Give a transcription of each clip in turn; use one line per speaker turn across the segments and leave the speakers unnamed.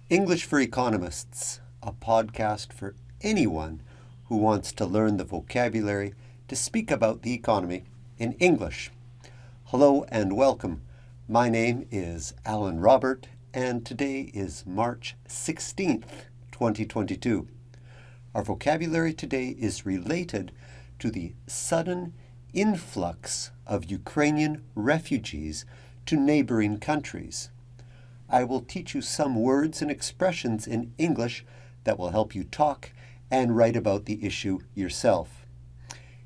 English for Economists, a podcast for anyone who wants to learn the vocabulary to speak about the economy in English. Hello and welcome. My name is Alan Robert, and today is March 16th, 2022. Our vocabulary today is related to the sudden influx of Ukrainian refugees to neighboring countries. I will teach you some words and expressions in English that will help you talk and write about the issue yourself.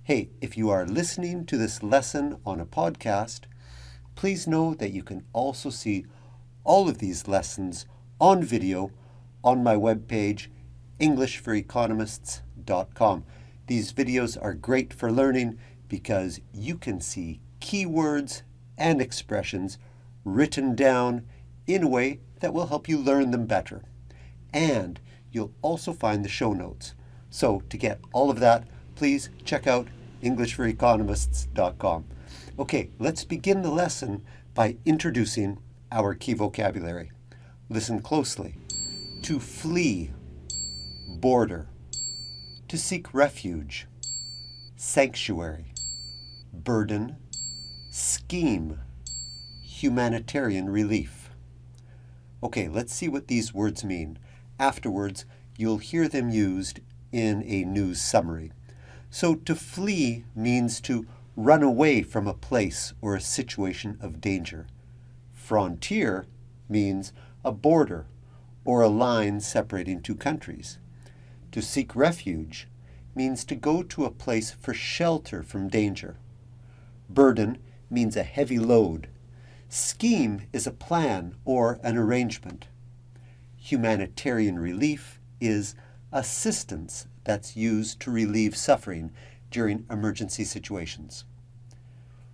Hey, if you are listening to this lesson on a podcast, please know that you can also see all of these lessons on video on my webpage, EnglishForEconomists.com. These videos are great for learning because you can see keywords and expressions written down in a way that will help you learn them better. And you'll also find the show notes. So to get all of that, please check out EnglishForEconomists.com. Okay, let's begin the lesson by introducing our key vocabulary. Listen closely. To flee, border. To seek refuge, sanctuary. Burden, scheme, humanitarian relief. Okay, let's see what these words mean. Afterwards, you'll hear them used in a news summary. So to flee means to run away from a place or a situation of danger. Frontier means a border or a line separating two countries. To seek refuge means to go to a place for shelter from danger. Burden means a heavy load. Scheme is a plan or an arrangement. Humanitarian relief is assistance that's used to relieve suffering during emergency situations.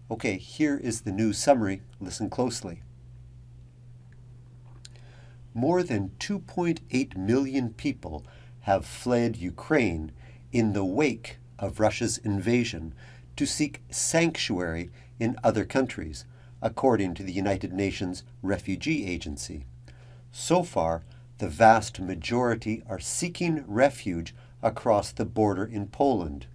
Okay, here is the news summary. Listen closely. More than 2.8 million people have fled Ukraine in the wake of Russia's invasion to seek sanctuary in other countries, according to the United Nations Refugee Agency. So far, the vast majority are seeking refuge across the border in Poland.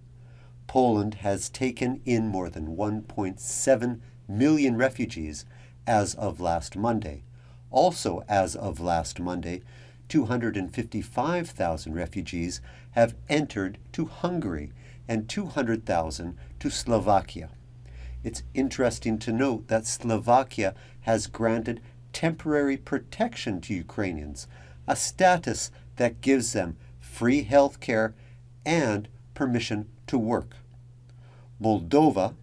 Poland has taken in more than 1.7 million refugees as of last Monday. Also, as of last Monday, 255,000 refugees have entered to Hungary and 200,000 to Slovakia. It's interesting to note that Slovakia has granted temporary protection to Ukrainians, a status that gives them free health care and permission to work. Moldova,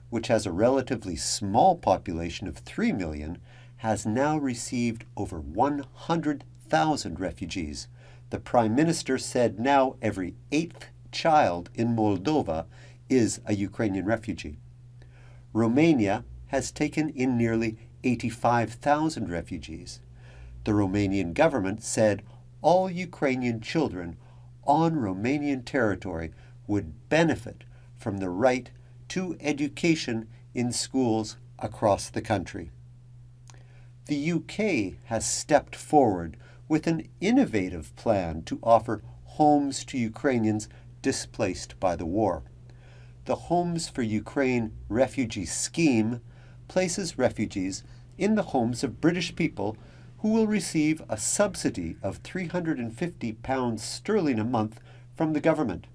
which has a relatively small population of 3 million, has now received over 100,000 refugees. The Prime Minister said now every 8th child in Moldova is a Ukrainian refugee. Romania has taken in nearly 85,000 refugees. The Romanian government said all Ukrainian children on Romanian territory would benefit from the right to education in schools across the country. The UK has stepped forward with an innovative plan to offer homes to Ukrainians displaced by the war. The Homes for Ukraine Refugee Scheme places refugees in the homes of British people who will receive a subsidy of £350 a month from the government.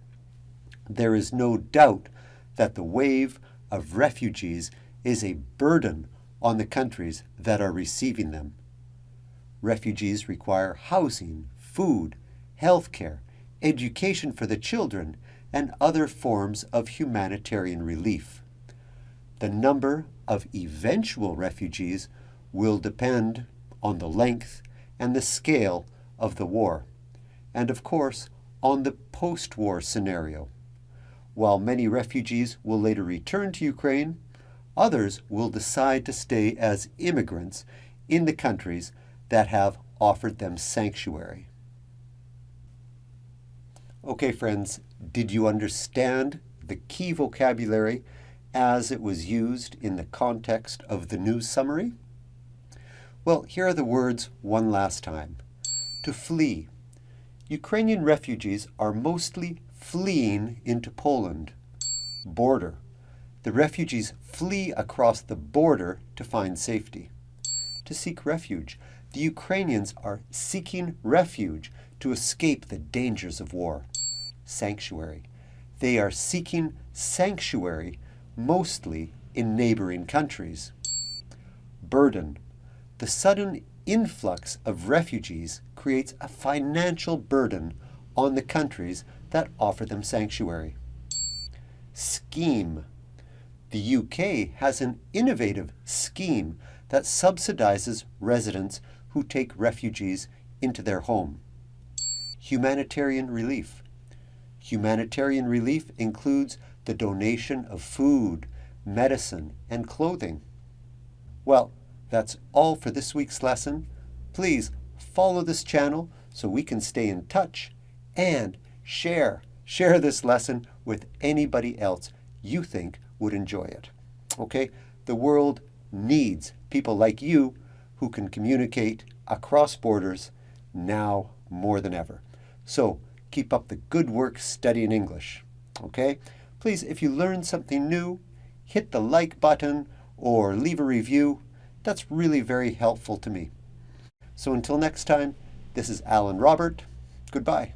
There is no doubt that the wave of refugees is a burden on the countries that are receiving them. Refugees require housing, food, health care, education for the children, and other forms of humanitarian relief. The number of eventual refugees will depend on the length and the scale of the war, and of course on the post-war scenario. While many refugees will later return to Ukraine, others will decide to stay as immigrants in the countries that have offered them sanctuary. Okay, friends, did you understand the key vocabulary as it was used in the context of the news summary? Well, here are the words one last time. to flee. Ukrainian refugees are mostly fleeing into Poland. Border. The refugees flee across the border to find safety. To seek refuge. The Ukrainians are seeking refuge to escape the dangers of war. Sanctuary. They are seeking sanctuary mostly in neighboring countries. Burden. The sudden influx of refugees creates a financial burden on the countries that offer them sanctuary. Scheme. The UK has an innovative scheme that subsidizes residents who take refugees into their home. Humanitarian relief. Humanitarian relief includes the donation of food, medicine, and clothing. Well, that's all for this week's lesson. Please follow this channel so we can stay in touch, and share this lesson with anybody else you think would enjoy it. Okay? The world needs people like you who can communicate across borders now more than ever. So keep up the good work studying English. Okay? Please, if you learned something new, hit the like button or leave a review. That's really very helpful to me. So until next time, this is Alan Robert. Goodbye.